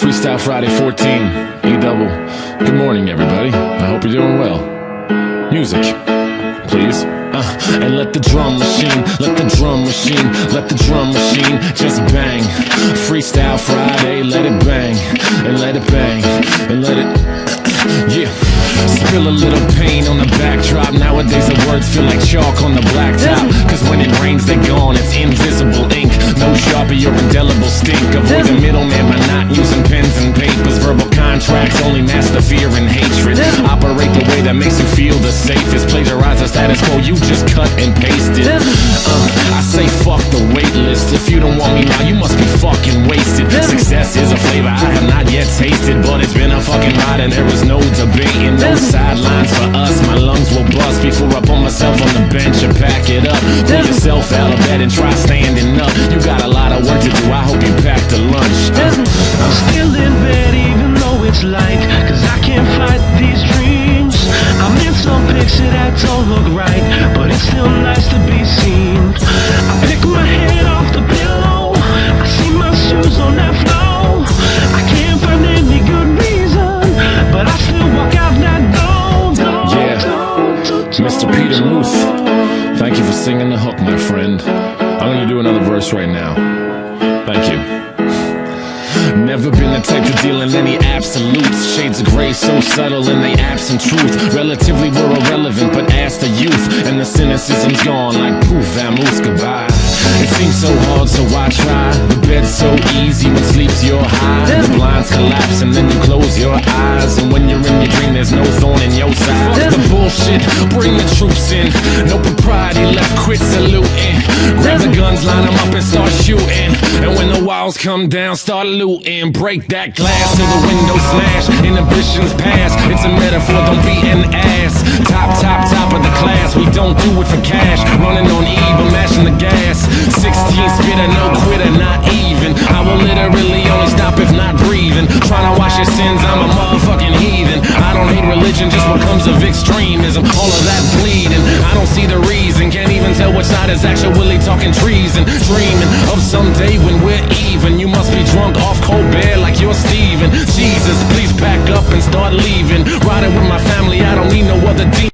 Freestyle Friday 14, E-double. Good morning, everybody. I hope you're doing well. Music, please. And let the drum machine, let the drum machine, let the drum machine just bang. Freestyle Friday, let it bang, and let it bang, and let it, yeah. Spill a little pain on the backdrop. Nowadays the words feel like chalk on the blacktop. Cause when it rains they're gone, it's invisible ink. No Sharpie or indelible stink. Avoid the middleman by not using pens and papers. Verbal contracts only mask the fear and hatred. Operate the way that makes you feel the safest. Plagiarize the status quo, you just cut and paste it. I say fuck the wait list. If you don't want me now, you must be fucking wasted. Success is a flavor I have not yet tasted, but it's been a fucking ride and there is no debating. No sidelines for us, my lungs will bust before I put myself on the bench and pack it up. Pull yourself out of bed and try standing up. You got a lot of work to do, I hope you pack the lunch. I'm still in bed even though it's light, cause I can't fight these dreams. I'm in some picture that don't look right, but it's still nice to be seen. I pick my head off the pillow, I see my shoes on that floor. I can't find any good reason, but I still walk out that door. Mr. Peter Muth, thank you for singing the hook, my friend. I'm gonna do another verse right now. Thank you. Never been the type to deal in any absolutes. Shades of gray so subtle in they absent truth. Relatively we're irrelevant, but ask the youth, and the cynicism's gone like poof, vamoose, goodbye. It seems so hard, so why try? The bed's so easy when sleep's your high. The blinds collapse and then you close your eyes, and when you're in your dream there's no thorn in your side. Fuck the bullshit, bring the troops in. No propriety left, quit saluting. Grab the guns, line them up and start shooting. And when the walls come down, start looting. Break that glass till the window smash. Inhibitions pass, it's a metaphor, don't be an ass. Top of the class, we don't do it for cash. Running on E, but mashing the gas. 16 spitter, no quitter, not even. I will literally only stop if not breathing. Trying to wash your sins, I'm a motherfucking heathen. I don't hate religion, just what comes of extremism. All of that bleeding, I don't see the reason. Can't even tell which side is actually talking treason. Dreaming of someday when we're even. You must be drunk off Colbert like you're Steven. Jesus, please pack up and start leaving. Riding with my family, I don't need no other demon.